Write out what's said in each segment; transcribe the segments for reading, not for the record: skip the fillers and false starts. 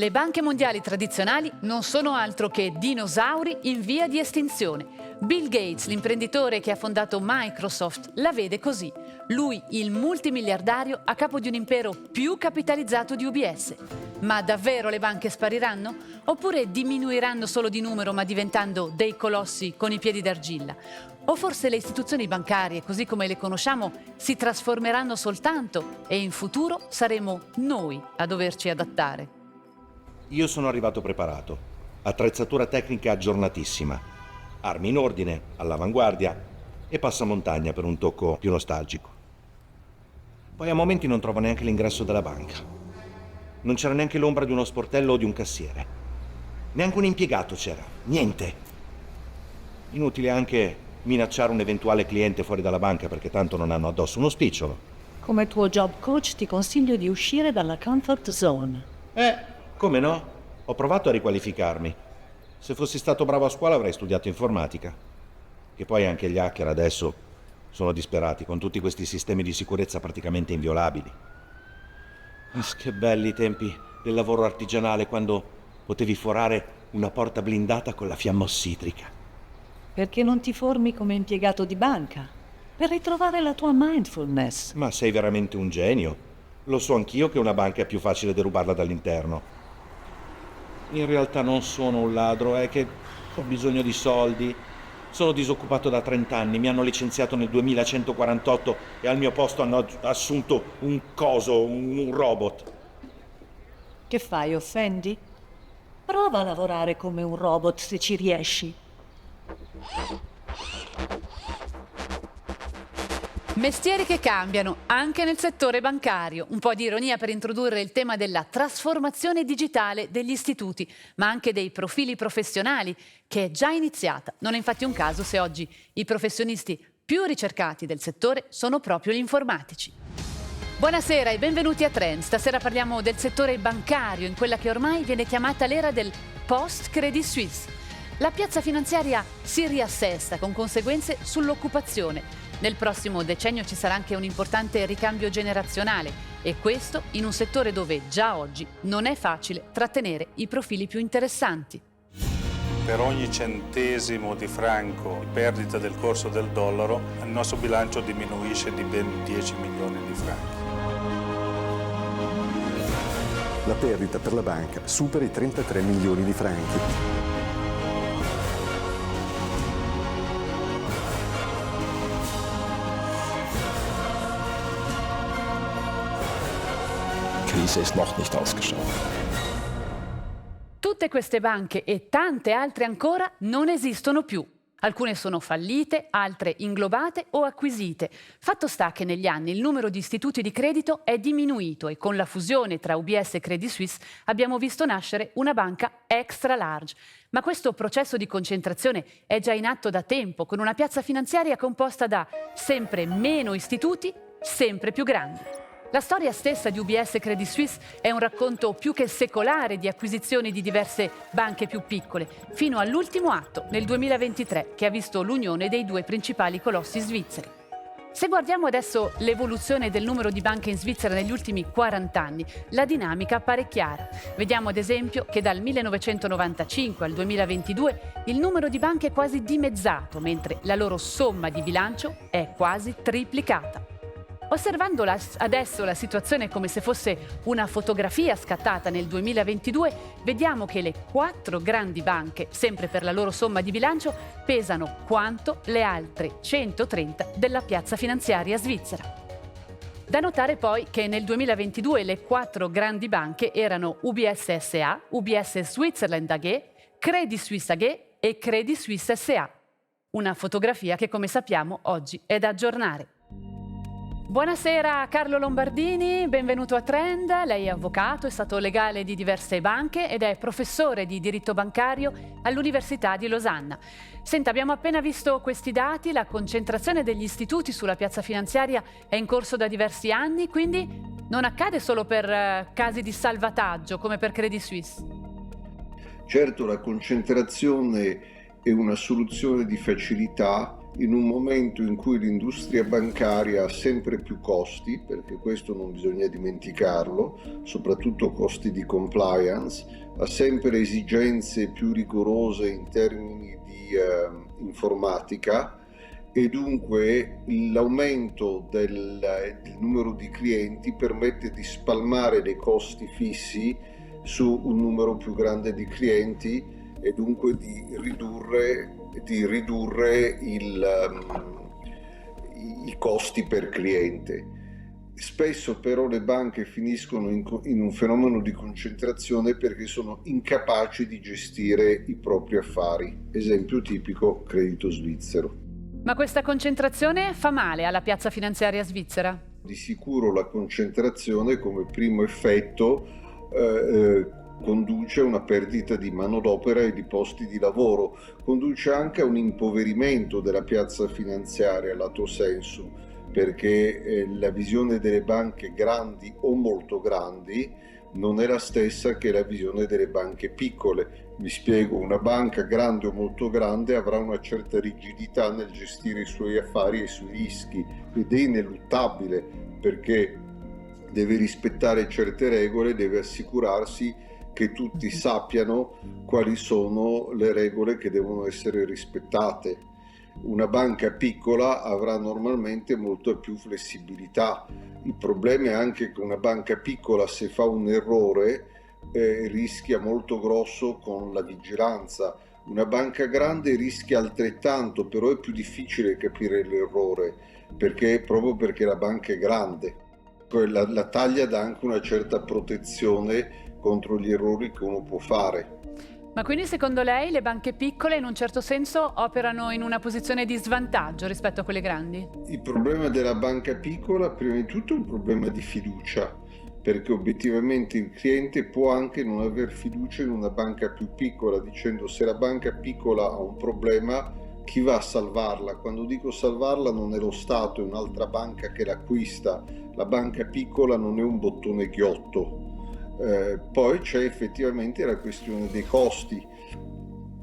Le banche mondiali tradizionali non sono altro che dinosauri in via di estinzione. Bill Gates, l'imprenditore che ha fondato Microsoft, la vede così. Lui, il multimiliardario, a capo di un impero più capitalizzato di UBS. Ma davvero le banche spariranno? Oppure diminuiranno solo di numero ma diventando dei colossi con i piedi d'argilla? O forse le istituzioni bancarie, così come le conosciamo, si trasformeranno soltanto e in futuro saremo noi a doverci adattare? Io sono arrivato preparato, attrezzatura tecnica aggiornatissima, armi in ordine, all'avanguardia e passamontagna per un tocco più nostalgico. Poi a momenti non trovo neanche l'ingresso della banca. Non c'era neanche l'ombra di uno sportello o di un cassiere. Neanche un impiegato c'era, niente. Inutile anche minacciare un eventuale cliente fuori dalla banca perché tanto non hanno addosso uno spicciolo. Come tuo job coach ti consiglio di uscire dalla comfort zone. Come no? Ho provato a riqualificarmi. Se fossi stato bravo a scuola avrei studiato informatica. E poi anche gli hacker adesso sono disperati con tutti questi sistemi di sicurezza praticamente inviolabili. Che belli i tempi del lavoro artigianale quando potevi forare una porta blindata con la fiamma ossidrica. Perché non ti formi come impiegato di banca? Per ritrovare la tua mindfulness. Ma sei veramente un genio. Lo so anch'io che una banca è più facile derubarla dall'interno. In realtà non sono un ladro, è che ho bisogno di soldi. Sono disoccupato da 30 anni, mi hanno licenziato nel 2148 e al mio posto hanno assunto un robot. Che fai, offendi? Prova a lavorare come un robot se ci riesci. Mestieri che cambiano anche nel settore bancario. Un po' di ironia per introdurre il tema della trasformazione digitale degli istituti, ma anche dei profili professionali, che è già iniziata. Non è infatti un caso se oggi i professionisti più ricercati del settore sono proprio gli informatici. Buonasera e benvenuti a Trend. Stasera parliamo del settore bancario, in quella che ormai viene chiamata l'era del post-Credit Suisse. La piazza finanziaria si riassesta con conseguenze sull'occupazione. Nel prossimo decennio ci sarà anche un importante ricambio generazionale e questo in un settore dove già oggi non è facile trattenere i profili più interessanti. Per ogni centesimo di franco di perdita del corso del dollaro, il nostro bilancio diminuisce di ben 10 milioni di franchi. La perdita per la banca supera i 33 milioni di franchi. Krise ist noch nicht ausgestorben. Tutte queste banche e tante altre ancora non esistono più. Alcune sono fallite, altre inglobate o acquisite. Fatto sta che negli anni il numero di istituti di credito è diminuito e con la fusione tra UBS e Credit Suisse abbiamo visto nascere una banca extra large. Ma questo processo di concentrazione è già in atto da tempo, con una piazza finanziaria composta da sempre meno istituti, sempre più grandi. La storia stessa di UBS e Credit Suisse è un racconto più che secolare di acquisizioni di diverse banche più piccole, fino all'ultimo atto nel 2023 che ha visto l'unione dei due principali colossi svizzeri. Se guardiamo adesso l'evoluzione del numero di banche in Svizzera negli ultimi 40 anni, la dinamica appare chiara. Vediamo ad esempio che dal 1995 al 2022 il numero di banche è quasi dimezzato, mentre la loro somma di bilancio è quasi triplicata. Osservando adesso la situazione come se fosse una fotografia scattata nel 2022, vediamo che le 4 grandi banche, sempre per la loro somma di bilancio, pesano quanto le altre 130 della piazza finanziaria svizzera. Da notare poi che nel 2022 le 4 grandi banche erano UBS SA, UBS Switzerland AG, Credit Suisse AG e Credit Suisse SA. Una fotografia che, come sappiamo, oggi è da aggiornare. Buonasera Carlo Lombardini, benvenuto a Trend. Lei è avvocato, è stato legale di diverse banche ed è professore di diritto bancario all'Università di Losanna. Senta, abbiamo appena visto questi dati, la concentrazione degli istituti sulla piazza finanziaria è in corso da diversi anni, quindi non accade solo per casi di salvataggio come per Credit Suisse. Certo, la concentrazione è una soluzione di facilità in un momento in cui l'industria bancaria ha sempre più costi, perché questo non bisogna dimenticarlo, soprattutto costi di compliance, ha sempre esigenze più rigorose in termini di informatica, e dunque l'aumento del numero di clienti permette di spalmare dei costi fissi su un numero più grande di clienti e dunque di ridurre i costi per cliente. Spesso però le banche finiscono in un fenomeno di concentrazione perché sono incapaci di gestire i propri affari. Esempio tipico, credito svizzero. Ma questa concentrazione fa male alla piazza finanziaria svizzera? Di sicuro la concentrazione come primo effetto conduce a una perdita di manodopera e di posti di lavoro, conduce anche a un impoverimento della piazza finanziaria lato sensu, perché la visione delle banche grandi o molto grandi non è la stessa che la visione delle banche piccole. Mi spiego, una banca grande o molto grande avrà una certa rigidità nel gestire i suoi affari e i suoi rischi, ed è ineluttabile perché deve rispettare certe regole, deve assicurarsi che tutti sappiano quali sono le regole che devono essere rispettate. Una banca piccola avrà normalmente molta più flessibilità. Il problema è anche che una banca piccola, se fa un errore, rischia molto grosso con la vigilanza. Una banca grande rischia altrettanto, però è più difficile capire l'errore, proprio perché la banca è grande. La taglia dà anche una certa protezione contro gli errori che uno può fare. Ma quindi secondo lei le banche piccole in un certo senso operano in una posizione di svantaggio rispetto a quelle grandi? Il problema della banca piccola prima di tutto è un problema di fiducia, perché obiettivamente il cliente può anche non aver fiducia in una banca più piccola, dicendo: se la banca piccola ha un problema, chi va a salvarla? Quando dico salvarla non è lo Stato, è un'altra banca che l'acquista. La banca piccola non è un bottone ghiotto. Poi c'è effettivamente la questione dei costi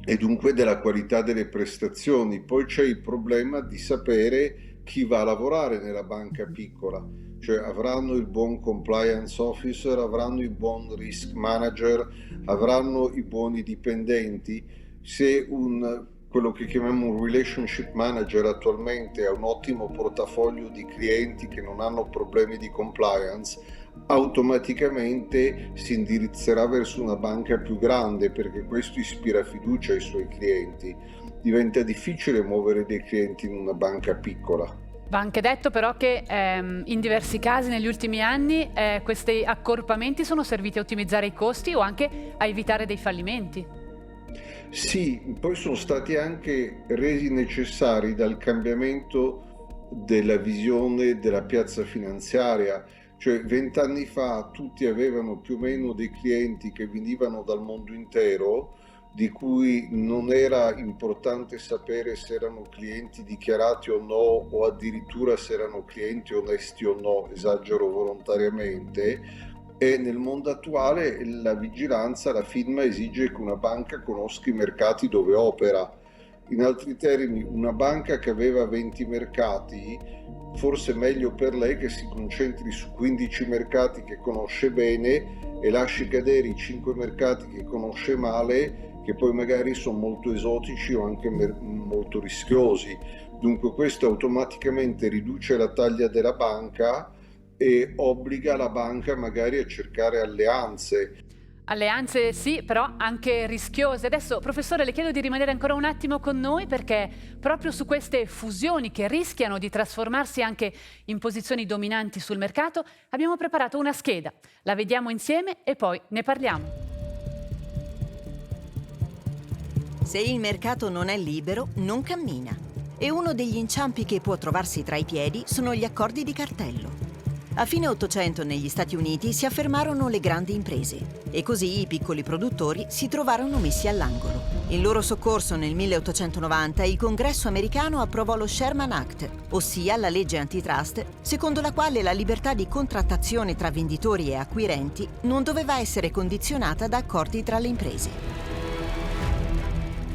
e dunque della qualità delle prestazioni. Poi c'è il problema di sapere chi va a lavorare nella banca piccola, cioè avranno il buon compliance officer, avranno il buon risk manager, avranno i buoni dipendenti. Se quello che chiamiamo un relationship manager attualmente ha un ottimo portafoglio di clienti che non hanno problemi di compliance, automaticamente si indirizzerà verso una banca più grande, perché questo ispira fiducia ai suoi clienti. Diventa difficile muovere dei clienti in una banca piccola. Va anche detto però che in diversi casi negli ultimi anni questi accorpamenti sono serviti a ottimizzare i costi o anche a evitare dei fallimenti. Sì, poi sono stati anche resi necessari dal cambiamento della visione della piazza finanziaria. Cioè 20 anni fa tutti avevano più o meno dei clienti che venivano dal mondo intero, di cui non era importante sapere se erano clienti dichiarati o no, o addirittura se erano clienti onesti o no, esagero volontariamente. E nel mondo attuale la vigilanza, la FINMA esige che una banca conosca i mercati dove opera. In altri termini, una banca che aveva 20 mercati, forse è meglio per lei che si concentri su 15 mercati che conosce bene e lasci cadere i 5 mercati che conosce male, che poi magari sono molto esotici o anche molto rischiosi. Dunque questo automaticamente riduce la taglia della banca e obbliga la banca magari a cercare alleanze. Alleanze sì, però anche rischiose. Adesso, professore, le chiedo di rimanere ancora un attimo con noi, perché proprio su queste fusioni che rischiano di trasformarsi anche in posizioni dominanti sul mercato abbiamo preparato una scheda. La vediamo insieme e poi ne parliamo. Se il mercato non è libero, non cammina. E uno degli inciampi che può trovarsi tra i piedi sono gli accordi di cartello. A fine Ottocento negli Stati Uniti si affermarono le grandi imprese e così i piccoli produttori si trovarono messi all'angolo. In loro soccorso nel 1890 il Congresso americano approvò lo Sherman Act, ossia la legge antitrust, secondo la quale la libertà di contrattazione tra venditori e acquirenti non doveva essere condizionata da accordi tra le imprese.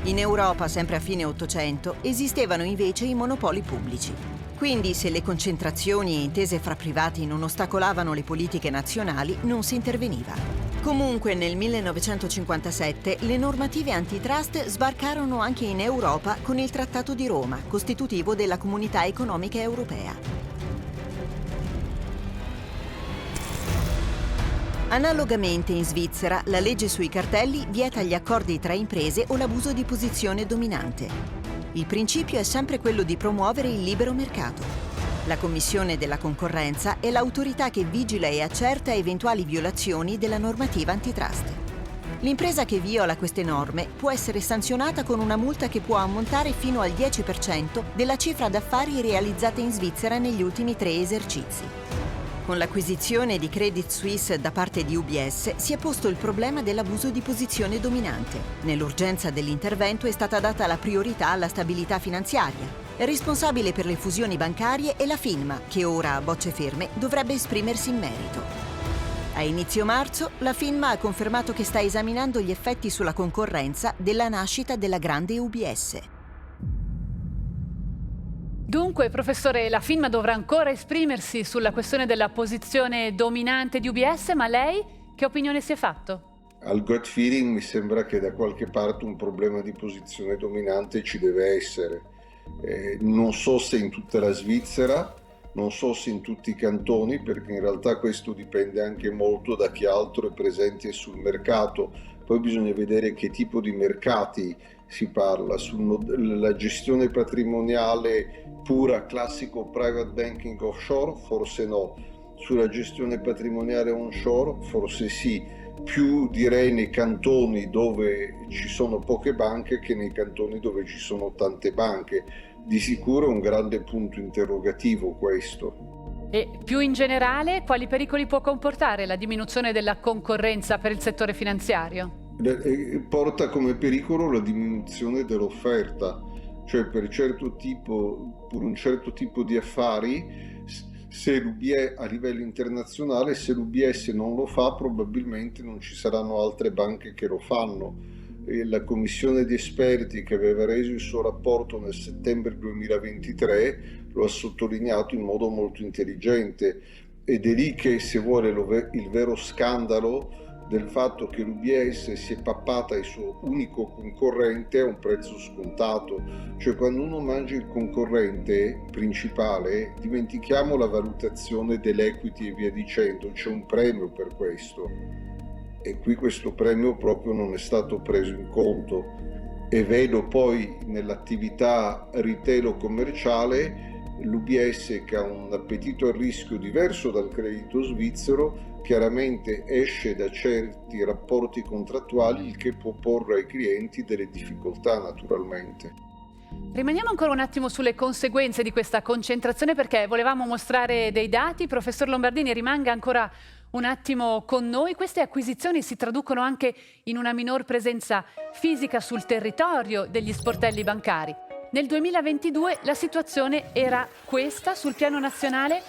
In Europa, sempre a fine Ottocento, esistevano invece i monopoli pubblici. Quindi, se le concentrazioni e intese fra privati non ostacolavano le politiche nazionali, non si interveniva. Comunque, nel 1957, le normative antitrust sbarcarono anche in Europa con il Trattato di Roma, costitutivo della Comunità Economica Europea. Analogamente in Svizzera, la legge sui cartelli vieta gli accordi tra imprese o l'abuso di posizione dominante. Il principio è sempre quello di promuovere il libero mercato. La Commissione della Concorrenza è l'autorità che vigila e accerta eventuali violazioni della normativa antitrust. L'impresa che viola queste norme può essere sanzionata con una multa che può ammontare fino al 10% della cifra d'affari realizzata in Svizzera negli ultimi 3 esercizi. Con l'acquisizione di Credit Suisse da parte di UBS si è posto il problema dell'abuso di posizione dominante. Nell'urgenza dell'intervento è stata data la priorità alla stabilità finanziaria. È responsabile per le fusioni bancarie è la FINMA, che ora, a bocce ferme, dovrebbe esprimersi in merito. A inizio marzo, la FINMA ha confermato che sta esaminando gli effetti sulla concorrenza della nascita della grande UBS. Dunque, professore, la FINMA dovrà ancora esprimersi sulla questione della posizione dominante di UBS, ma lei che opinione si è fatto? Al gut feeling mi sembra che da qualche parte un problema di posizione dominante ci deve essere. Non so se in tutta la Svizzera, non so se in tutti i cantoni, perché in realtà questo dipende anche molto da chi altro è presente sul mercato. Poi bisogna vedere che tipo di mercati si parla, sulla gestione patrimoniale pura, classico private banking offshore, forse no, sulla gestione patrimoniale onshore, forse sì, più direi nei cantoni dove ci sono poche banche che nei cantoni dove ci sono tante banche. Di sicuro è un grande punto interrogativo questo. E più in generale, quali pericoli può comportare la diminuzione della concorrenza per il settore finanziario? Porta come pericolo la diminuzione dell'offerta, cioè per un certo tipo di affari, se l'UBS a livello internazionale, se l'UBS non lo fa, probabilmente non ci saranno altre banche che lo fanno. E la commissione di esperti che aveva reso il suo rapporto nel settembre 2023 lo ha sottolineato in modo molto intelligente, ed è lì che, se vuole, il vero scandalo del fatto che l'UBS si è pappata il suo unico concorrente a un prezzo scontato. Cioè, quando uno mangia il concorrente principale, dimentichiamo la valutazione dell'equity e via dicendo, c'è un premio per questo, e qui questo premio proprio non è stato preso in conto. E vedo poi nell'attività retail o commerciale l'UBS, che ha un appetito al rischio diverso dal credito svizzero, chiaramente esce da certi rapporti contrattuali, il che può porre ai clienti delle difficoltà naturalmente. Rimaniamo ancora un attimo sulle conseguenze di questa concentrazione, perché volevamo mostrare dei dati. Professor Lombardini, rimanga ancora un attimo con noi. Queste acquisizioni si traducono anche in una minor presenza fisica sul territorio degli sportelli bancari. Nel 2022 la situazione era questa sul piano nazionale.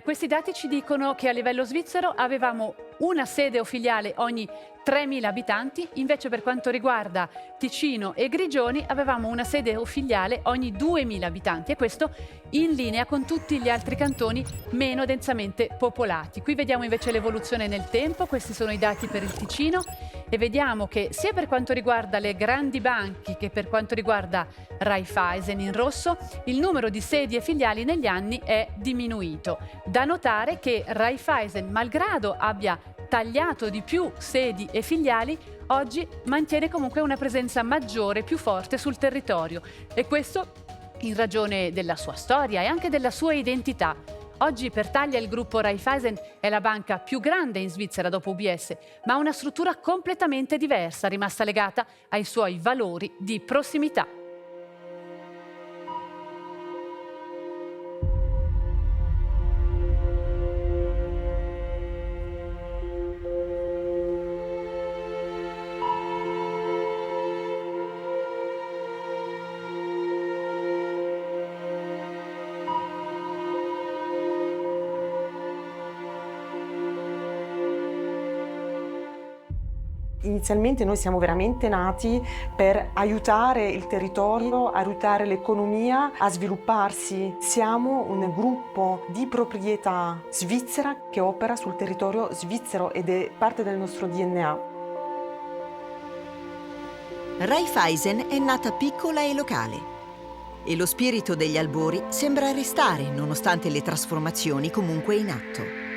Questi dati ci dicono che a livello svizzero avevamo una sede o filiale ogni 3.000 abitanti, invece per quanto riguarda Ticino e Grigioni avevamo una sede o filiale ogni 2.000 abitanti, e questo in linea con tutti gli altri cantoni meno densamente popolati. Qui vediamo invece l'evoluzione nel tempo. Questi sono i dati per il Ticino, e vediamo che sia per quanto riguarda le grandi banche che per quanto riguarda Raiffeisen in rosso, il numero di sedi e filiali negli anni è diminuito. Da notare che Raiffeisen, malgrado abbia tagliato di più sedi e filiali, oggi mantiene comunque una presenza maggiore, più forte sul territorio, e questo in ragione della sua storia e anche della sua identità. Oggi per taglia il gruppo Raiffeisen è la banca più grande in Svizzera dopo UBS, ma ha una struttura completamente diversa, rimasta legata ai suoi valori di prossimità. Inizialmente noi siamo veramente nati per aiutare il territorio, aiutare l'economia a svilupparsi. Siamo un gruppo di proprietà svizzera che opera sul territorio svizzero ed è parte del nostro DNA. Raiffeisen è nata piccola e locale e lo spirito degli albori sembra restare nonostante le trasformazioni comunque in atto.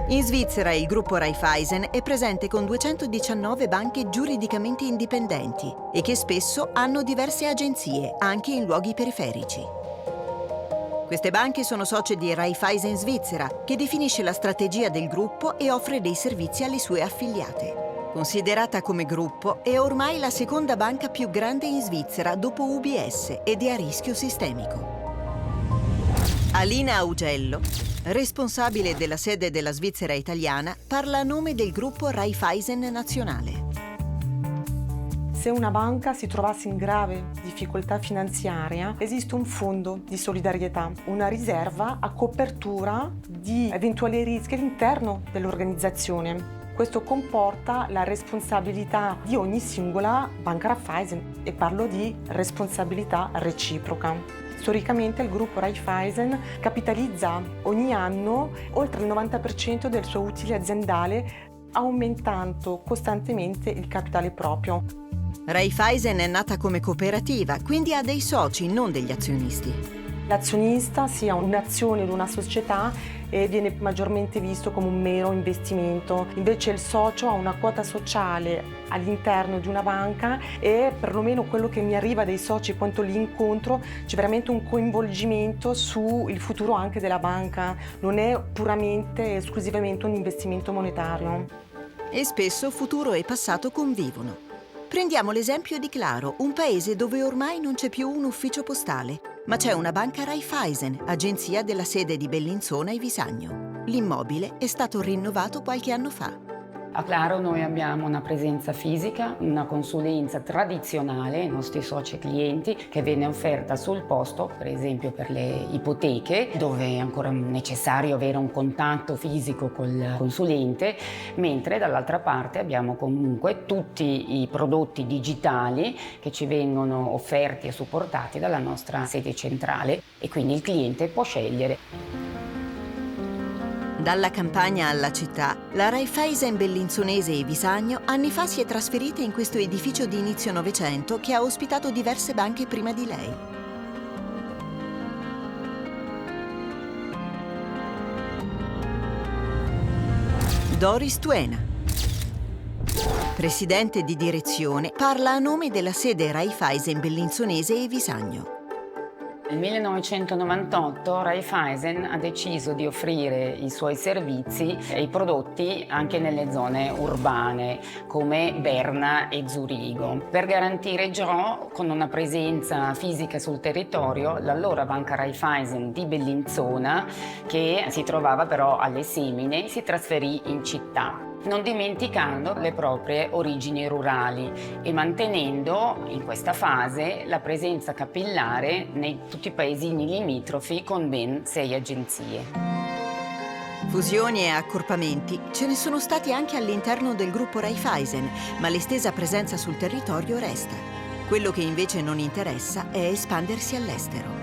In Svizzera il gruppo Raiffeisen è presente con 219 banche giuridicamente indipendenti e che spesso hanno diverse agenzie, anche in luoghi periferici. Queste banche sono socie di Raiffeisen Svizzera, che definisce la strategia del gruppo e offre dei servizi alle sue affiliate. Considerata come gruppo, è ormai la seconda banca più grande in Svizzera dopo UBS ed è a rischio sistemico. Alina Augello, responsabile della sede della Svizzera italiana, parla a nome del gruppo Raiffeisen nazionale. Se una banca si trovasse in grave difficoltà finanziaria, esiste un fondo di solidarietà, una riserva a copertura di eventuali rischi all'interno dell'organizzazione. Questo comporta la responsabilità di ogni singola banca Raiffeisen e parlo di responsabilità reciproca. Storicamente il gruppo Raiffeisen capitalizza ogni anno oltre il 90% del suo utile aziendale, aumentando costantemente il capitale proprio. Raiffeisen è nata come cooperativa, quindi ha dei soci, non degli azionisti. L'azionista sia un'azione di una società e viene maggiormente visto come un mero investimento. Invece il socio ha una quota sociale all'interno di una banca e perlomeno quello che mi arriva dai soci quando li incontro c'è veramente un coinvolgimento sul futuro anche della banca. Non è puramente e esclusivamente un investimento monetario. E spesso futuro e passato convivono. Prendiamo l'esempio di Claro, un paese dove ormai non c'è più un ufficio postale, ma c'è una banca Raiffeisen, agenzia della sede di Bellinzona e Visagno. L'immobile è stato rinnovato qualche anno fa. A Claro noi abbiamo una presenza fisica, una consulenza tradizionale ai nostri soci e clienti che viene offerta sul posto, per esempio per le ipoteche, dove è ancora necessario avere un contatto fisico col consulente, mentre dall'altra parte abbiamo comunque tutti i prodotti digitali che ci vengono offerti e supportati dalla nostra sede centrale e quindi il cliente può scegliere. Dalla campagna alla città, la Raiffeisen bellinzonese e Visagno anni fa si è trasferita in questo edificio di inizio Novecento che ha ospitato diverse banche prima di lei. Doris Tuena, presidente di direzione, parla a nome della sede Raiffeisen bellinzonese e Visagno. Nel 1998 Raiffeisen ha deciso di offrire i suoi servizi e i prodotti anche nelle zone urbane come Berna e Zurigo. Per garantire ciò, con una presenza fisica sul territorio, l'allora banca Raiffeisen di Bellinzona, che si trovava però alle Semine, si trasferì in città, non dimenticando le proprie origini rurali e mantenendo in questa fase la presenza capillare nei tutti i paesini limitrofi con ben 6 agenzie. Fusioni e accorpamenti ce ne sono stati anche all'interno del gruppo Raiffeisen, ma l'estesa presenza sul territorio resta. Quello che invece non interessa è espandersi all'estero.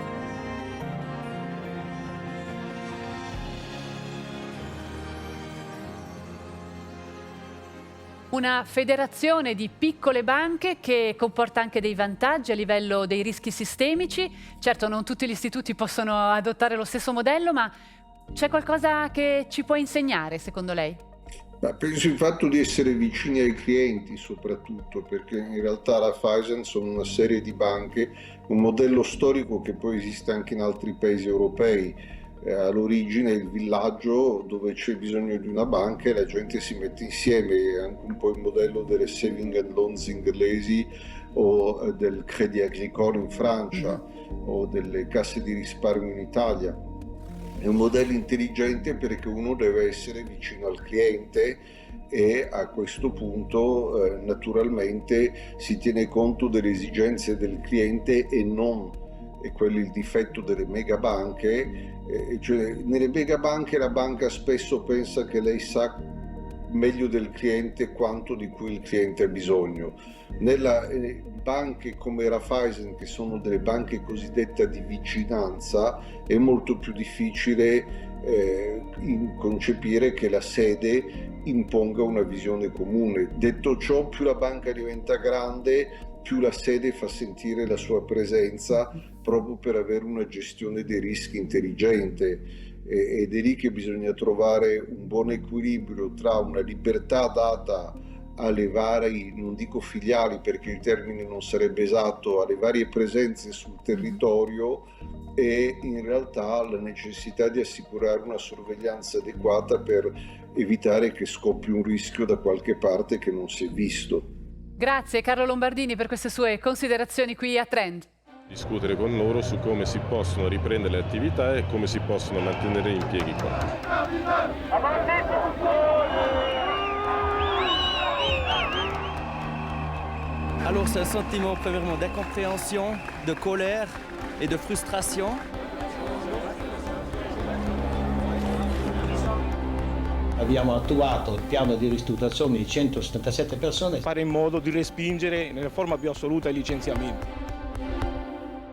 Una federazione di piccole banche che comporta anche dei vantaggi a livello dei rischi sistemici. Certo, non tutti gli istituti possono adottare lo stesso modello, ma c'è qualcosa che ci può insegnare, secondo lei? Penso il fatto di essere vicini ai clienti soprattutto, perché in realtà la Raiffeisen sono una serie di banche, un modello storico che poi esiste anche in altri paesi europei. All'origine il villaggio dove c'è bisogno di una banca e la gente si mette insieme, è anche un po' il modello delle saving and loans inglesi o del Crédit Agricole in Francia o delle casse di risparmio in Italia. È un modello intelligente perché uno deve essere vicino al cliente e a questo punto naturalmente si tiene conto delle esigenze del cliente e non, e quello è il difetto delle mega banche, cioè nelle mega banche la banca spesso pensa che lei sa meglio del cliente quanto di cui il cliente ha bisogno. Nelle banche come Raiffeisen, che sono delle banche cosiddette di vicinanza, è molto più difficile concepire che la sede imponga una visione comune. Detto ciò, più la banca diventa grande, più la sede fa sentire la sua presenza, proprio per avere una gestione dei rischi intelligente. Ed è lì che bisogna trovare un buon equilibrio tra una libertà data alle varie, non dico filiali perché il termine non sarebbe esatto, alle varie presenze sul territorio, e in realtà la necessità di assicurare una sorveglianza adeguata per evitare che scoppi un rischio da qualche parte che non si è visto. Grazie Carlo Lombardini per queste sue considerazioni qui a Trend. Discutere con loro su come si possono riprendere le attività e come si possono mantenere gli impieghi qua. Alors c'est un sentiment premièrement d'incompréhension, de colère et de frustration. Abbiamo attuato il piano di ristrutturazione di 177 persone. Fare in modo di respingere nella forma più assoluta i licenziamenti.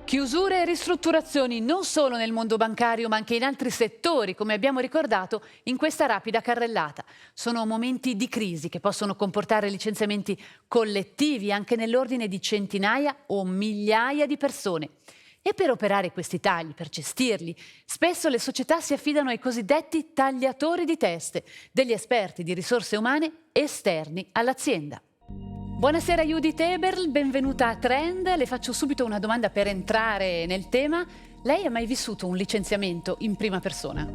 Chiusure e ristrutturazioni non solo nel mondo bancario ma anche in altri settori, come abbiamo ricordato in questa rapida carrellata. Sono momenti di crisi che possono comportare licenziamenti collettivi anche nell'ordine di centinaia o migliaia di persone. E per operare questi tagli, per gestirli, spesso le società si affidano ai cosiddetti tagliatori di teste, degli esperti di risorse umane esterni all'azienda. Buonasera Judith Eberl, benvenuta a Trend. Le faccio subito una domanda per entrare nel tema. Lei ha mai vissuto un licenziamento in prima persona?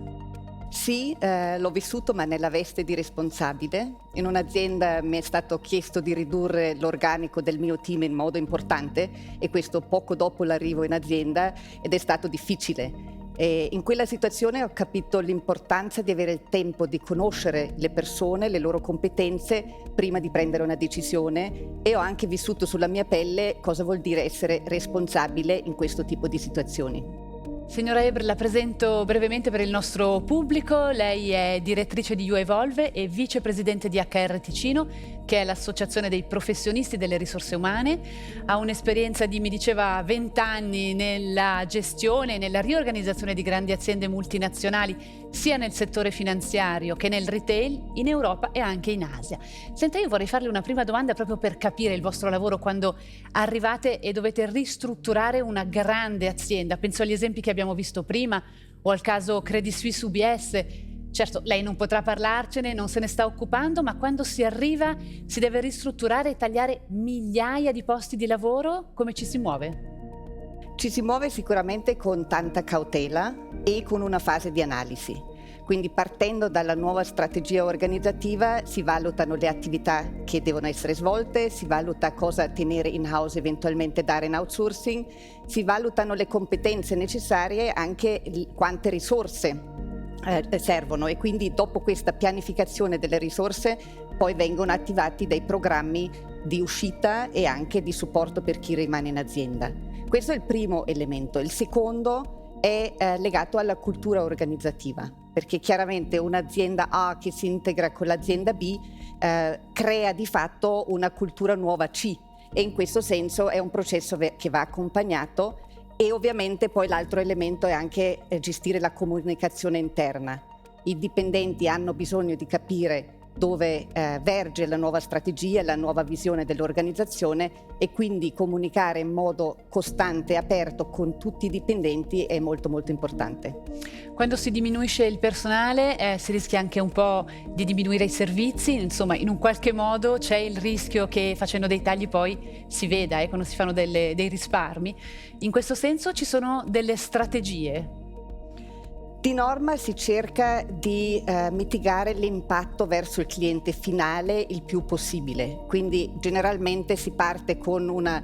Sì, l'ho vissuto, ma nella veste di responsabile. In un'azienda mi è stato chiesto di ridurre l'organico del mio team in modo importante, e questo poco dopo l'arrivo in azienda, ed è stato difficile. E in quella situazione ho capito l'importanza di avere il tempo di conoscere le persone, le loro competenze, prima di prendere una decisione, e ho anche vissuto sulla mia pelle cosa vuol dire essere responsabile in questo tipo di situazioni. Signora Eberl, la presento brevemente per il nostro pubblico. Lei è direttrice di YouEvolve e vicepresidente di HR Ticino, che è l'associazione dei professionisti delle risorse umane. Ha un'esperienza di, mi diceva, 20 anni nella gestione e nella riorganizzazione di grandi aziende multinazionali, sia nel settore finanziario che nel retail, in Europa e anche in Asia. Senta, io vorrei farle una prima domanda proprio per capire il vostro lavoro quando arrivate e dovete ristrutturare una grande azienda. Penso agli esempi che abbiamo visto prima o al caso Credit Suisse UBS. Certo, lei non potrà parlarcene, non se ne sta occupando, ma quando si arriva si deve ristrutturare e tagliare migliaia di posti di lavoro, come ci si muove? Ci si muove sicuramente con tanta cautela e con una fase di analisi. Quindi partendo dalla nuova strategia organizzativa si valutano le attività che devono essere svolte, si valuta cosa tenere in house, eventualmente dare in outsourcing, si valutano le competenze necessarie, anche quante risorse servono, e quindi dopo questa pianificazione delle risorse poi vengono attivati dei programmi di uscita e anche di supporto per chi rimane in azienda. Questo è il primo elemento. Il secondo è legato alla cultura organizzativa, perché chiaramente un'azienda A che si integra con l'azienda B crea di fatto una cultura nuova C, e in questo senso è un processo che va accompagnato. E ovviamente poi l'altro elemento è anche gestire la comunicazione interna. I dipendenti hanno bisogno di capire dove verge la nuova strategia, la nuova visione dell'organizzazione, e quindi comunicare in modo costante e aperto con tutti i dipendenti è molto molto importante. Quando si diminuisce il personale si rischia anche un po' di diminuire i servizi, insomma in un qualche modo c'è il rischio che facendo dei tagli poi si veda quando si fanno dei risparmi. In questo senso ci sono delle strategie? Di norma si cerca di mitigare l'impatto verso il cliente finale il più possibile, quindi generalmente si parte con una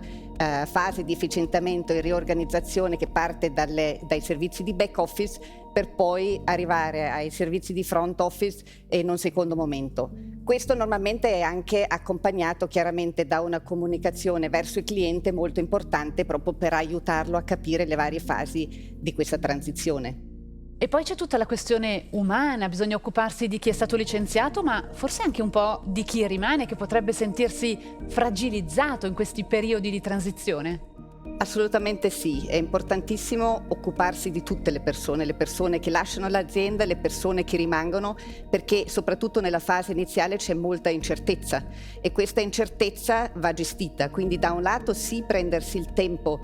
fase di efficientamento e riorganizzazione che parte dai servizi di back office per poi arrivare ai servizi di front office in un secondo momento. Questo normalmente è anche accompagnato chiaramente da una comunicazione verso il cliente molto importante, proprio per aiutarlo a capire le varie fasi di questa transizione. E poi c'è tutta la questione umana, bisogna occuparsi di chi è stato licenziato, ma forse anche un po' di chi rimane, che potrebbe sentirsi fragilizzato in questi periodi di transizione. Assolutamente sì, è importantissimo occuparsi di tutte le persone che lasciano l'azienda, le persone che rimangono, perché soprattutto nella fase iniziale c'è molta incertezza e questa incertezza va gestita, quindi da un lato sì prendersi il tempo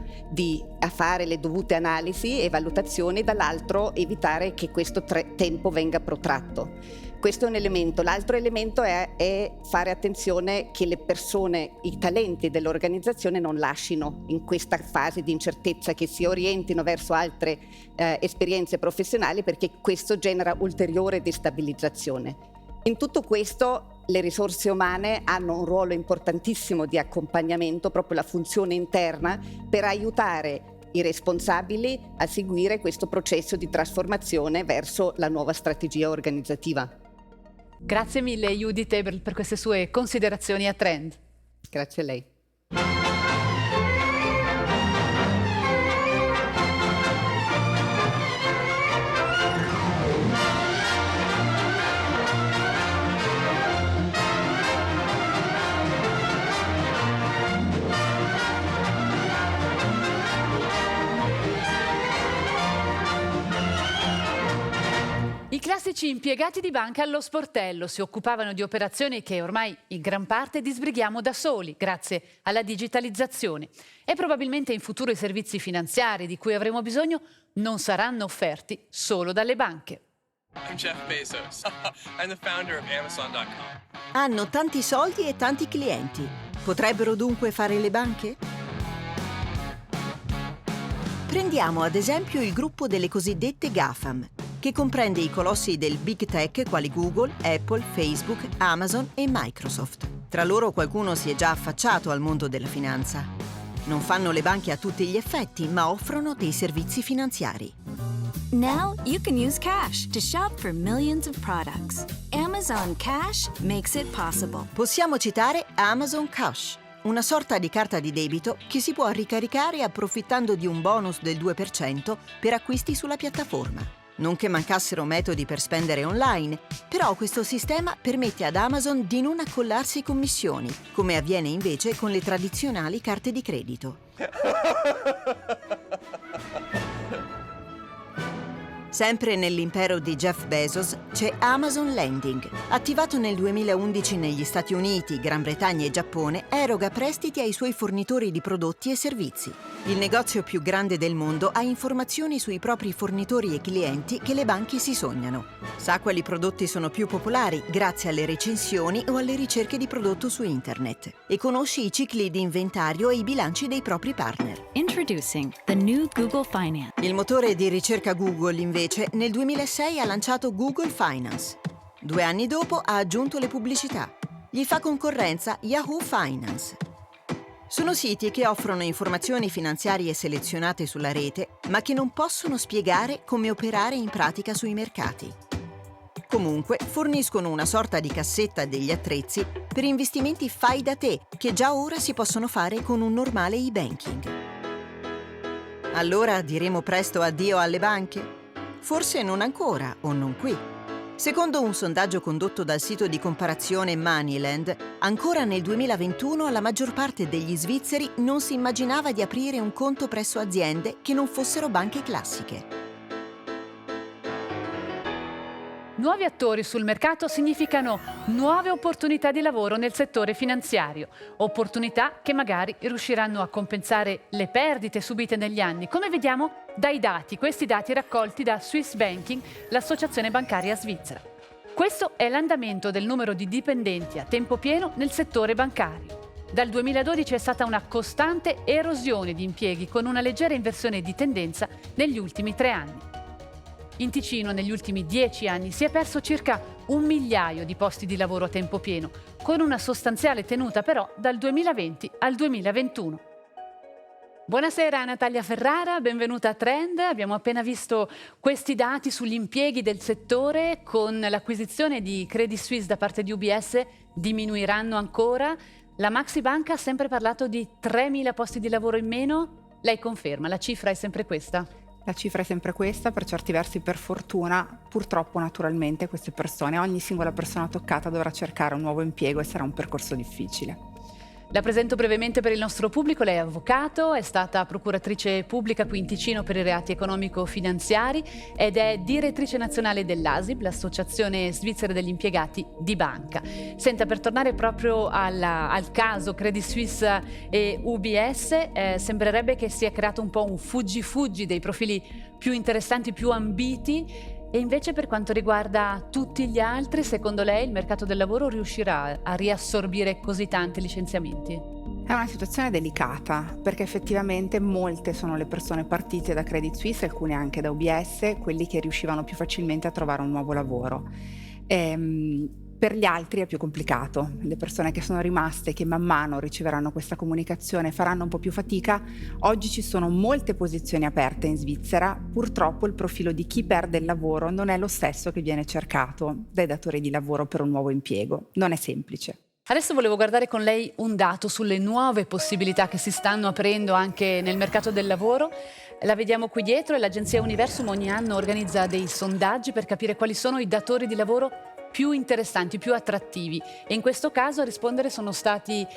a fare le dovute analisi e valutazioni, dall'altro evitare che questo tempo venga protratto. Questo è un elemento. L'altro elemento è fare attenzione che le persone, i talenti dell'organizzazione non lascino in questa fase di incertezza, che si orientino verso altre esperienze professionali, perché questo genera ulteriore destabilizzazione. In tutto questo le risorse umane hanno un ruolo importantissimo di accompagnamento, proprio la funzione interna, per aiutare i responsabili a seguire questo processo di trasformazione verso la nuova strategia organizzativa. Grazie mille Judith per queste sue considerazioni a Trend. Grazie a lei. I classici impiegati di banca allo sportello si occupavano di operazioni che ormai in gran parte disbrighiamo da soli, grazie alla digitalizzazione. E probabilmente in futuro i servizi finanziari di cui avremo bisogno non saranno offerti solo dalle banche. I'm Jeff Bezos. I'm the founder of Amazon.com. Hanno tanti soldi e tanti clienti. Potrebbero dunque fare le banche? Prendiamo ad esempio il gruppo delle cosiddette GAFAM, che comprende i colossi del Big Tech quali Google, Apple, Facebook, Amazon e Microsoft. Tra loro qualcuno si è già affacciato al mondo della finanza. Non fanno le banche a tutti gli effetti, ma offrono dei servizi finanziari. Now you can use Cash to shop for millions of products. Amazon Cash makes it possible. Possiamo citare Amazon Cash, una sorta di carta di debito che si può ricaricare approfittando di un bonus del 2% per acquisti sulla piattaforma. Non che mancassero metodi per spendere online, però questo sistema permette ad Amazon di non accollarsi commissioni, come avviene invece con le tradizionali carte di credito. Sempre nell'impero di Jeff Bezos c'è Amazon Lending. Attivato nel 2011 negli Stati Uniti, Gran Bretagna e Giappone, eroga prestiti ai suoi fornitori di prodotti e servizi. Il negozio più grande del mondo ha informazioni sui propri fornitori e clienti che le banche si sognano. Sa quali prodotti sono più popolari grazie alle recensioni o alle ricerche di prodotto su internet. E conosce i cicli di inventario e i bilanci dei propri partner. Introducing the new Google Finance. Il motore di ricerca Google, invece, nel 2006 ha lanciato Google Finance. 2 anni dopo ha aggiunto le pubblicità. Gli fa concorrenza Yahoo Finance. Sono siti che offrono informazioni finanziarie selezionate sulla rete, ma che non possono spiegare come operare in pratica sui mercati. Comunque, forniscono una sorta di cassetta degli attrezzi per investimenti fai da te, che già ora si possono fare con un normale e-banking. Allora diremo presto addio alle banche? Forse non ancora, o non qui. Secondo un sondaggio condotto dal sito di comparazione Moneyland, ancora nel 2021 la maggior parte degli svizzeri non si immaginava di aprire un conto presso aziende che non fossero banche classiche. Nuovi attori sul mercato significano nuove opportunità di lavoro nel settore finanziario, opportunità che magari riusciranno a compensare le perdite subite negli anni, come vediamo dai dati, questi dati raccolti da Swiss Banking, l'associazione bancaria svizzera. Questo è l'andamento del numero di dipendenti a tempo pieno nel settore bancario. Dal 2012 è stata una costante erosione di impieghi con una leggera inversione di tendenza negli ultimi 3 anni. In Ticino negli ultimi 10 anni si è perso circa 1 migliaio di posti di lavoro a tempo pieno, con una sostanziale tenuta però dal 2020 al 2021. Buonasera Natalia Ferrara, benvenuta a Trend. Abbiamo appena visto questi dati sugli impieghi del settore. Con l'acquisizione di Credit Suisse da parte di UBS diminuiranno ancora. La Maxi Banca ha sempre parlato di 3.000 posti di lavoro in meno. Lei conferma, la cifra è sempre questa? La cifra è sempre questa, per certi versi per fortuna, purtroppo naturalmente queste persone, ogni singola persona toccata dovrà cercare un nuovo impiego e sarà un percorso difficile. La presento brevemente per il nostro pubblico. Lei è avvocato, è stata procuratrice pubblica qui in Ticino per i reati economico-finanziari ed è direttrice nazionale dell'ASIB, l'Associazione Svizzera degli Impiegati di Banca. Senta, per tornare proprio al caso Credit Suisse e UBS, sembrerebbe che sia creato un po' un fuggi-fuggi dei profili più interessanti, più ambiti. E invece per quanto riguarda tutti gli altri, secondo lei il mercato del lavoro riuscirà a riassorbire così tanti licenziamenti? È una situazione delicata perché effettivamente molte sono le persone partite da Credit Suisse, alcune anche da UBS, quelli che riuscivano più facilmente a trovare un nuovo lavoro. Per gli altri è più complicato, le persone che sono rimaste, che man mano riceveranno questa comunicazione, faranno un po' più fatica. Oggi ci sono molte posizioni aperte in Svizzera, purtroppo il profilo di chi perde il lavoro non è lo stesso che viene cercato dai datori di lavoro per un nuovo impiego, non è semplice. Adesso volevo guardare con lei un dato sulle nuove possibilità che si stanno aprendo anche nel mercato del lavoro. La vediamo qui dietro e l'agenzia Universum ogni anno organizza dei sondaggi per capire quali sono i datori di lavoro più interessanti, più attrattivi, e in questo caso a rispondere sono stati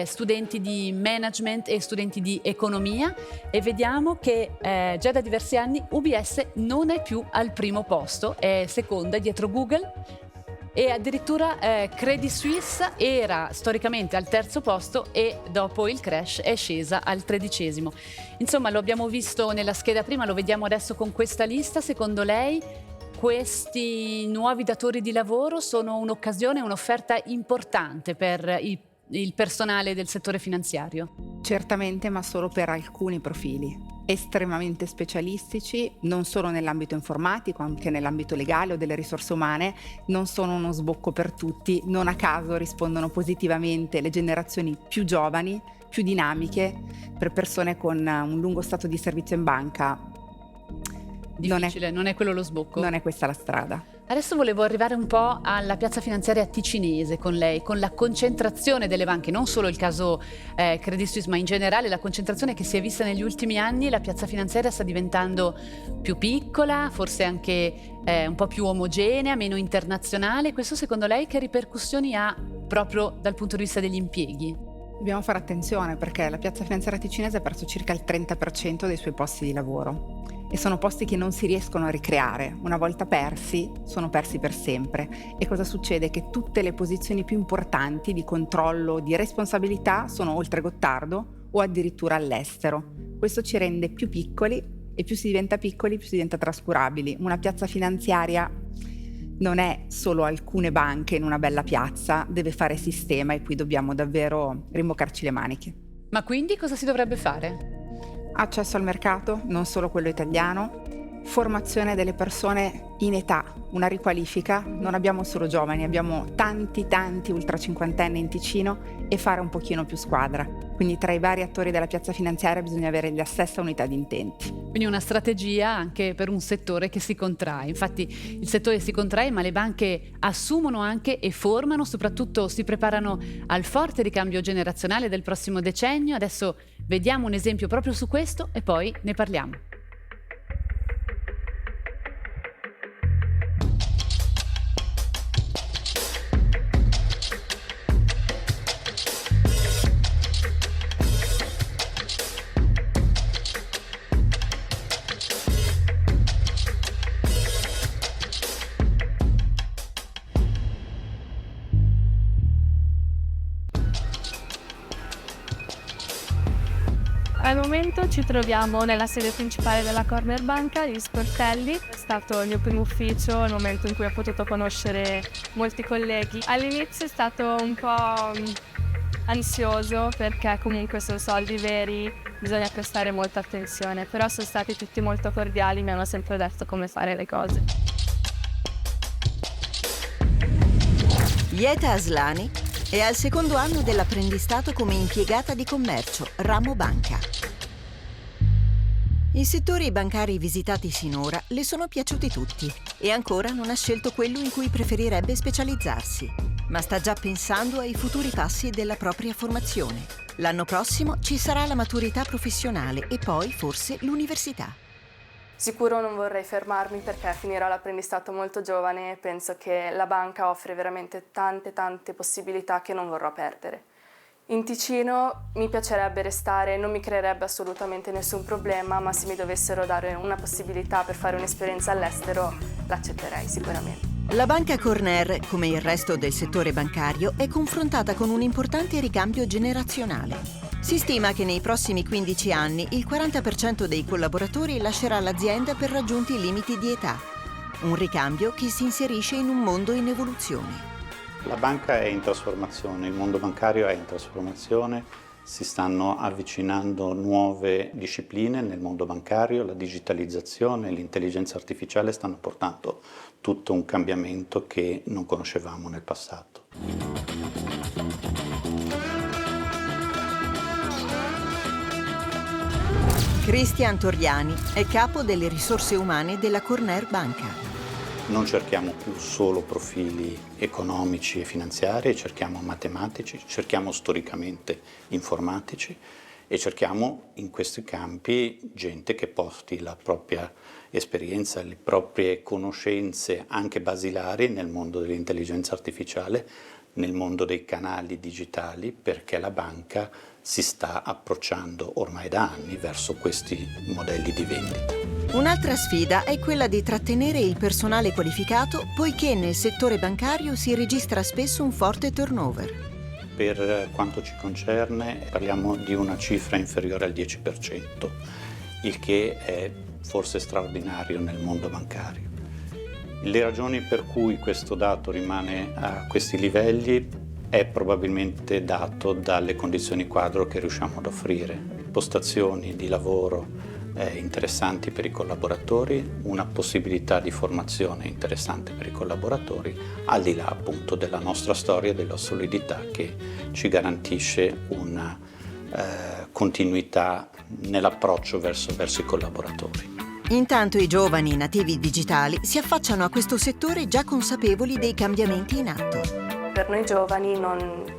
studenti di management e studenti di economia, e vediamo che già da diversi anni UBS non è più al primo posto, è seconda dietro Google, e addirittura Credit Suisse era storicamente al terzo posto e dopo il crash è scesa al 13°. Insomma, lo abbiamo visto nella scheda prima, lo vediamo adesso con questa lista. Secondo lei questi nuovi datori di lavoro sono un'occasione, un'offerta importante per il personale del settore finanziario? Certamente, ma solo per alcuni profili estremamente specialistici, non solo nell'ambito informatico, anche nell'ambito legale o delle risorse umane. Non sono uno sbocco per tutti, non a caso rispondono positivamente le generazioni più giovani, più dinamiche, per persone con un lungo stato di servizio in banca. Difficile, non è quello lo sbocco? Non è questa la strada. Adesso volevo arrivare un po' alla piazza finanziaria ticinese con lei, con la concentrazione delle banche, non solo il caso Credit Suisse, ma in generale la concentrazione che si è vista negli ultimi anni. La piazza finanziaria sta diventando più piccola, forse anche un po' più omogenea, meno internazionale. Questo secondo lei che ripercussioni ha proprio dal punto di vista degli impieghi? Dobbiamo fare attenzione perché la piazza finanziaria ticinese ha perso circa il 30% dei suoi posti di lavoro e sono posti che non si riescono a ricreare. Una volta persi, sono persi per sempre. E cosa succede? Che tutte le posizioni più importanti di controllo, di responsabilità sono oltre Gottardo o addirittura all'estero. Questo ci rende più piccoli e più si diventa piccoli, più si diventa trascurabili. Una piazza finanziaria non è solo alcune banche in una bella piazza, deve fare sistema e qui dobbiamo davvero rimboccarci le maniche. Ma quindi cosa si dovrebbe fare? Accesso al mercato, non solo quello italiano, formazione delle persone in età, una riqualifica. Non abbiamo solo giovani, abbiamo tanti ultra cinquantenni in Ticino, e fare un pochino più squadra. Quindi tra i vari attori della piazza finanziaria bisogna avere la stessa unità di intenti. Quindi una strategia anche per un settore che si contrae. Infatti il settore si contrae, ma le banche assumono anche e formano, soprattutto si preparano al forte ricambio generazionale del prossimo decennio. Adesso vediamo un esempio proprio su questo e poi ne parliamo. Al momento ci troviamo nella sede principale della Corner Banca di Sportelli. È stato il mio primo ufficio, il momento in cui ho potuto conoscere molti colleghi. All'inizio è stato un po' ansioso perché comunque sono soldi veri, bisogna prestare molta attenzione, però sono stati tutti molto cordiali, mi hanno sempre detto come fare le cose. Yeta Aslani è al secondo anno dell'apprendistato come impiegata di commercio, ramo banca. I settori bancari visitati sinora le sono piaciuti tutti e ancora non ha scelto quello in cui preferirebbe specializzarsi, ma sta già pensando ai futuri passi della propria formazione. L'anno prossimo ci sarà la maturità professionale e poi forse l'università. Sicuro non vorrei fermarmi perché finirò l'apprendistato molto giovane e penso che la banca offre veramente tante possibilità che non vorrò perdere. In Ticino mi piacerebbe restare, non mi creerebbe assolutamente nessun problema, ma se mi dovessero dare una possibilità per fare un'esperienza all'estero, l'accetterei sicuramente. La banca Corner, come il resto del settore bancario, è confrontata con un importante ricambio generazionale. Si stima che nei prossimi 15 anni il 40% dei collaboratori lascerà l'azienda per raggiunti limiti di età. Un ricambio che si inserisce in un mondo in evoluzione. La banca è in trasformazione, il mondo bancario è in trasformazione, si stanno avvicinando nuove discipline nel mondo bancario, la digitalizzazione, l'intelligenza artificiale stanno portando tutto un cambiamento che non conoscevamo nel passato. Cristian Torriani è capo delle risorse umane della Corner Banca. Non cerchiamo più solo profili economici e finanziari, cerchiamo matematici, cerchiamo storicamente informatici e cerchiamo in questi campi gente che porti la propria esperienza, le proprie conoscenze anche basilari nel mondo dell'intelligenza artificiale, nel mondo dei canali digitali, perché la banca si sta approcciando ormai da anni verso questi modelli di vendita. Un'altra sfida è quella di trattenere il personale qualificato, poiché nel settore bancario si registra spesso un forte turnover. Per quanto ci concerne parliamo di una cifra inferiore al 10%, il che è forse straordinario nel mondo bancario. Le ragioni per cui questo dato rimane a questi livelli è probabilmente dato dalle condizioni quadro che riusciamo ad offrire, postazioni di lavoro interessanti per i collaboratori, una possibilità di formazione interessante per i collaboratori, al di là appunto della nostra storia e della solidità che ci garantisce una continuità nell'approccio verso i collaboratori. Intanto i giovani nativi digitali si affacciano a questo settore già consapevoli dei cambiamenti in atto. Per noi giovani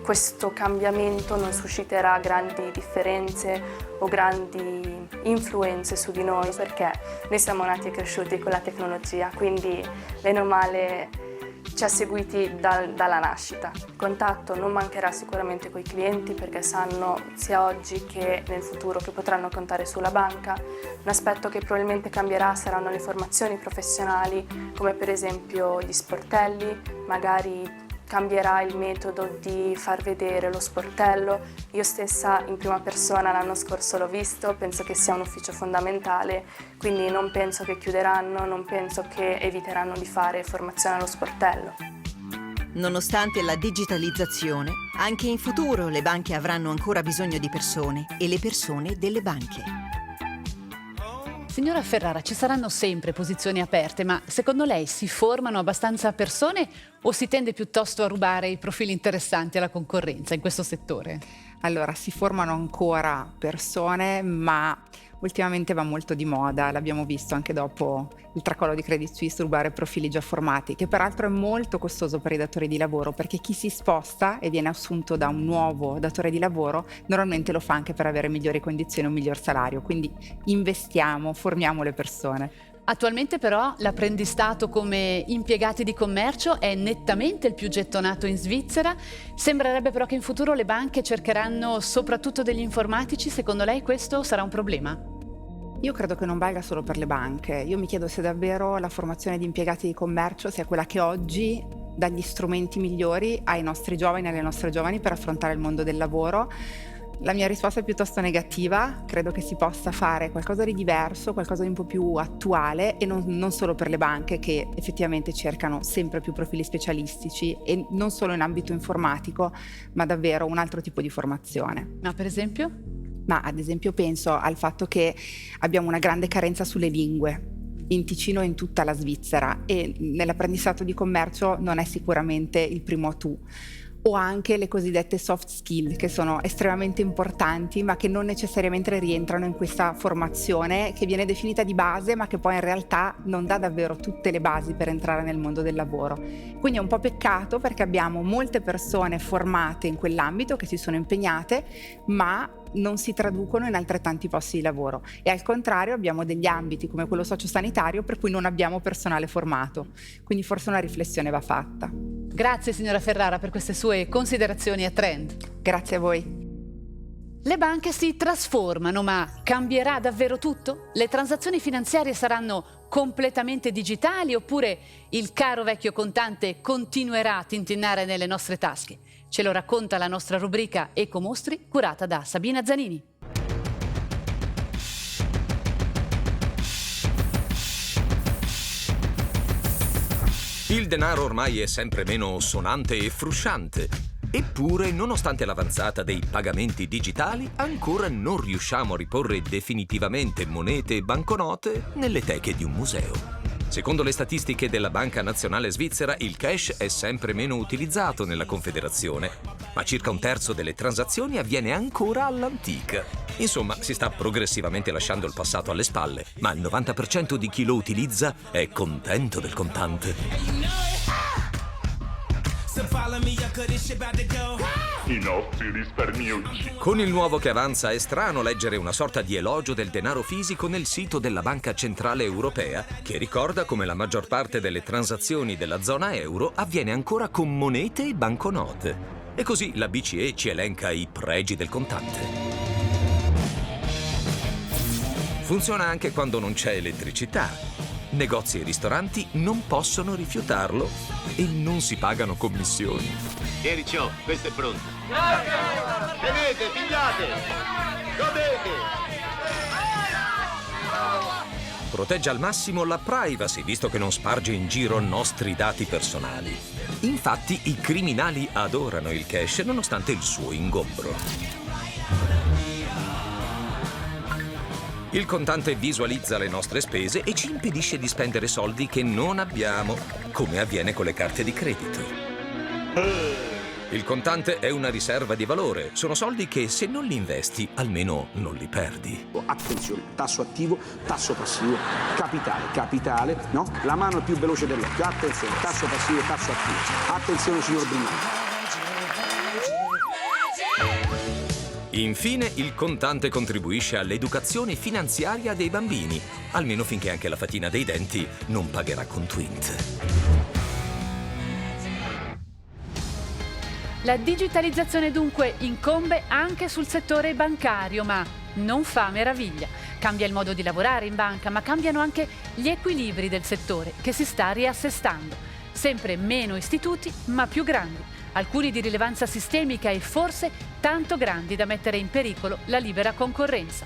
questo cambiamento non susciterà grandi differenze o grandi influenze su di noi, perché noi siamo nati e cresciuti con la tecnologia, quindi bene o male ci ha seguiti dalla nascita. Il contatto non mancherà sicuramente coi clienti, perché sanno sia oggi che nel futuro che potranno contare sulla banca. Un aspetto che probabilmente cambierà saranno le formazioni professionali, come per esempio gli sportelli, magari cambierà il metodo di far vedere lo sportello. Io stessa in prima persona l'anno scorso l'ho visto, penso che sia un ufficio fondamentale, quindi non penso che chiuderanno, non penso che eviteranno di fare formazione allo sportello. Nonostante la digitalizzazione, anche in futuro le banche avranno ancora bisogno di persone e le persone delle banche. Signora Ferrara, ci saranno sempre posizioni aperte, ma secondo lei si formano abbastanza persone o si tende piuttosto a rubare i profili interessanti alla concorrenza in questo settore? Allora, si formano ancora persone, ma ultimamente va molto di moda, l'abbiamo visto anche dopo il tracollo di Credit Suisse, rubare profili già formati, che peraltro è molto costoso per i datori di lavoro, perché chi si sposta e viene assunto da un nuovo datore di lavoro normalmente lo fa anche per avere migliori condizioni e un miglior salario, quindi investiamo, formiamo le persone. Attualmente però l'apprendistato come impiegati di commercio è nettamente il più gettonato in Svizzera. Sembrerebbe però che in futuro le banche cercheranno soprattutto degli informatici. Secondo lei questo sarà un problema? Io credo che non valga solo per le banche. Io mi chiedo se davvero la formazione di impiegati di commercio sia quella che oggi dà gli strumenti migliori ai nostri giovani e alle nostre giovani per affrontare il mondo del lavoro. La mia risposta è piuttosto negativa, credo che si possa fare qualcosa di diverso, qualcosa di un po' più attuale e non solo per le banche che effettivamente cercano sempre più profili specialistici e non solo in ambito informatico, ma davvero un altro tipo di formazione. Ma per esempio? Ma ad esempio penso al fatto che abbiamo una grande carenza sulle lingue in Ticino e in tutta la Svizzera e nell'apprendistato di commercio non è sicuramente il primo a tu. O anche le cosiddette soft skill, che sono estremamente importanti ma che non necessariamente rientrano in questa formazione che viene definita di base ma che poi in realtà non dà davvero tutte le basi per entrare nel mondo del lavoro. Quindi è un po' peccato perché abbiamo molte persone formate in quell'ambito che si sono impegnate ma non si traducono in altrettanti posti di lavoro, e al contrario abbiamo degli ambiti come quello sociosanitario per cui non abbiamo personale formato, quindi forse una riflessione va fatta. Grazie signora Ferrara per queste sue considerazioni a Trend. Grazie a voi. Le banche si trasformano, ma cambierà davvero tutto? Le transazioni finanziarie saranno completamente digitali oppure il caro vecchio contante continuerà a tintinnare nelle nostre tasche? Ce lo racconta la nostra rubrica Ecomostri, curata da Sabina Zanini. Il denaro ormai è sempre meno sonante e frusciante. Eppure, nonostante l'avanzata dei pagamenti digitali, ancora non riusciamo a riporre definitivamente monete e banconote nelle teche di un museo. Secondo le statistiche della Banca Nazionale Svizzera, il cash è sempre meno utilizzato nella Confederazione, ma circa un terzo delle transazioni avviene ancora all'antica. Insomma, si sta progressivamente lasciando il passato alle spalle, ma il 90% di chi lo utilizza è contento del contante. I nostri risparmiucci. Con il nuovo che avanza è strano leggere una sorta di elogio del denaro fisico nel sito della Banca Centrale Europea, che ricorda come la maggior parte delle transazioni della zona euro avviene ancora con monete e banconote. E così la BCE ci elenca i pregi del contante. Funziona anche quando non c'è elettricità. Negozi e ristoranti non possono rifiutarlo e non si pagano commissioni. Ieri ciò, questo è pronto. Tenete, pigliate, godete. Protegge al massimo la privacy, visto che non sparge in giro nostri dati personali. Infatti, i criminali adorano il cash nonostante il suo ingombro. Il contante visualizza le nostre spese e ci impedisce di spendere soldi che non abbiamo, come avviene con le carte di credito. Il contante è una riserva di valore. Sono soldi che se non li investi, almeno non li perdi. Attenzione, tasso attivo, tasso passivo, capitale, no? La mano è più veloce dell'occhio. Attenzione, tasso passivo, tasso attivo. Attenzione, signor Brignone. Infine, il contante contribuisce all'educazione finanziaria dei bambini, almeno finché anche la fatina dei denti non pagherà con Twint. La digitalizzazione dunque incombe anche sul settore bancario, ma non fa meraviglia. Cambia il modo di lavorare in banca, ma cambiano anche gli equilibri del settore, che si sta riassestando. Sempre meno istituti, ma più grandi. Alcuni di rilevanza sistemica e forse tanto grandi da mettere in pericolo la libera concorrenza.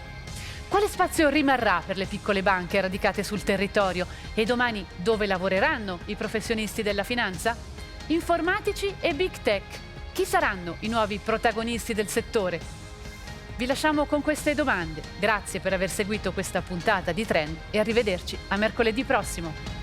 Quale spazio rimarrà per le piccole banche radicate sul territorio? E domani dove lavoreranno i professionisti della finanza? Informatici e big tech. Chi saranno i nuovi protagonisti del settore? Vi lasciamo con queste domande. Grazie per aver seguito questa puntata di Trend e arrivederci a mercoledì prossimo.